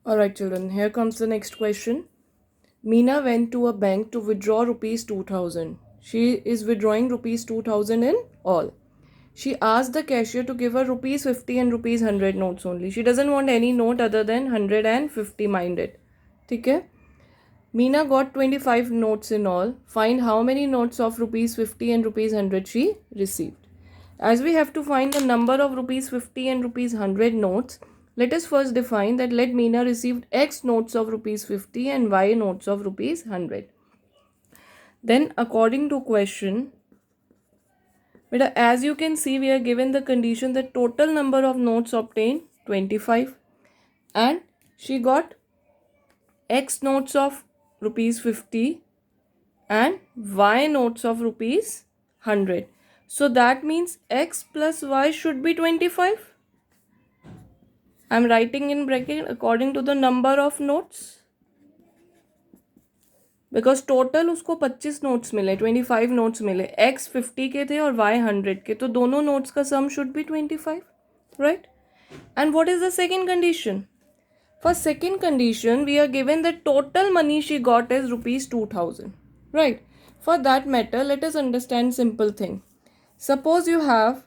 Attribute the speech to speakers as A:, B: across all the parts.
A: Alright children, here comes the next question. Meena went to a bank to withdraw rupees 2000. She is withdrawing rupees 2000 in all. She asked the cashier to give her rupees 50 and rupees 100 notes only. She doesn't want any note other than 100 and 50 minded. Okay? Meena got 25 notes in all. Find how many notes of rupees 50 and rupees 100 she received. As we have to find the number of rupees 50 and rupees 100 notes, let us first define that let Meena received X notes of rupees 50 and Y notes of rupees 100. Then according to question, as you can see, we are given the condition that total number of notes obtained 25 and she got X notes of rupees 50 and Y notes of rupees 100. So that means X plus Y should be 25. I'm writing in bracket according to the number of notes. Because total उसको 25 notes मिले 25 notes मिले x 50 के थे और Y 100 के तो दोनों notes का sum should be 25 right and what is the second condition for second condition we are given the total money she got is rupees 2000 right for that matter let us understand simple thing suppose you have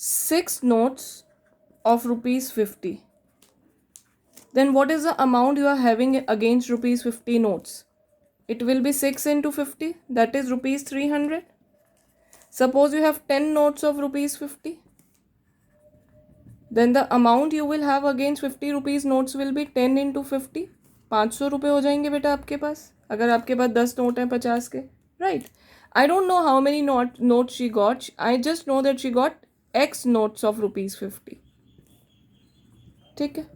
A: 6 notes of rupees 50, then what is the amount you are having against rupees 50 notes? It will be 6 into 50, that is rupees 300. Suppose you have 10 notes of rupees 50, then the amount you will have against 50 rupees notes will be 10 into 50. 500 रुपये हो जाएंगे बेटा आपके पास अगर आपके पास 10 note हैं 50 के right I don't know how many note she got I just know that she got x notes of rupees 50 ठीक है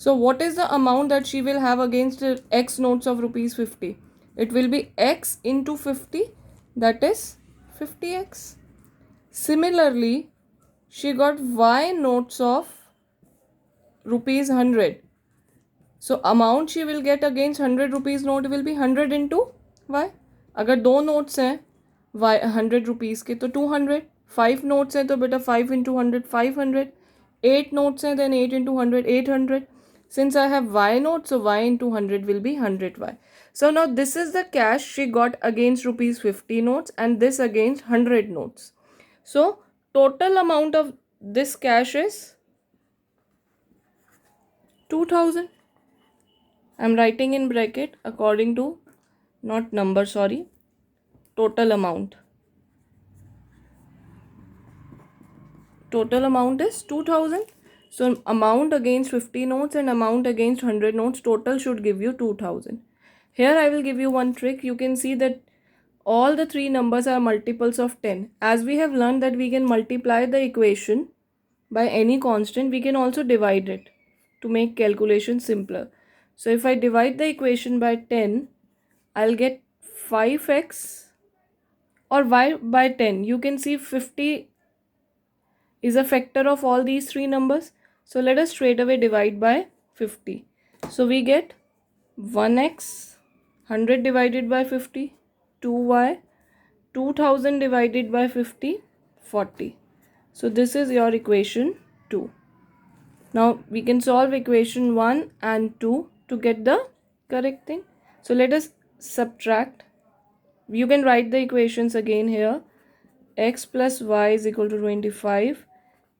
A: so what is the amount that she will have against x notes of rupees 50 it will be x into 50, that is 50x. Similarly, she got y notes of rupees 100. So amount she will get against 100 rupees note will be 100 into y. अगर दो notes हैं y 100 rupees के तो 200. 5 notes हैं तो बेटा 5 into 100 500. 8 notes हैं then 8 into 100 800. Since I have y notes, so y into 100 will be 100y. So now this is the cash she got against rupees 50 notes and this against 100 notes. So total amount of this cash is 2000. I'm writing in bracket according to not number sorry total amount. Total amount is 2000. So amount against 50 notes and amount against 100 notes total should give you 2000. Here I will give you one trick. You can see that all the three numbers are multiples of 10. As we have learned that we can multiply the equation by any constant, we can also divide it to make calculation simpler. So if I divide the equation by 10, I'll get 5x or y by 10. You can see 50 is a factor of all these three numbers. So let us straight away divide by 50. So we get 1x, 100 divided by 50, 2y, 2000 divided by 50, 40. So this is your equation 2. Now we can solve equation 1 and 2 to get the correct thing. So let us subtract. You can write the equations again here. X plus y is equal to 25.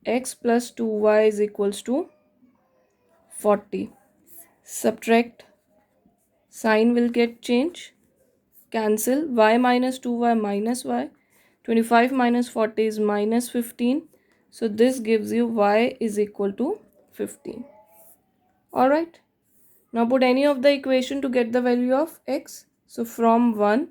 A: X plus 2y is equals to 40. Subtract. Sign will get changed. Cancel. Y minus 2y minus y. 25 minus 40 is minus 15. So this gives you y is equal to 15. Alright. Now put any of the equation to get the value of x. So from 1,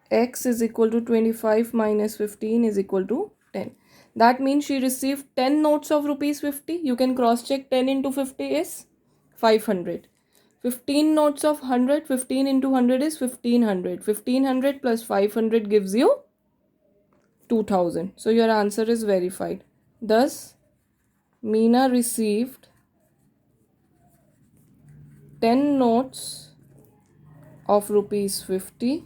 A: x is equal to 25 minus 15 is equal to 10. That means she received 10 notes of rupees 50. You can cross check 10 into 50 is 500. 15 notes of 100. 15 into 100 is 1500. 1500 plus 500 gives you 2000. So your answer is verified. Thus, Meena received 10 notes of rupees 50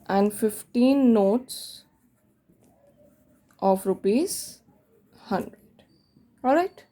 A: and 15 notes of rupees 100. Alright.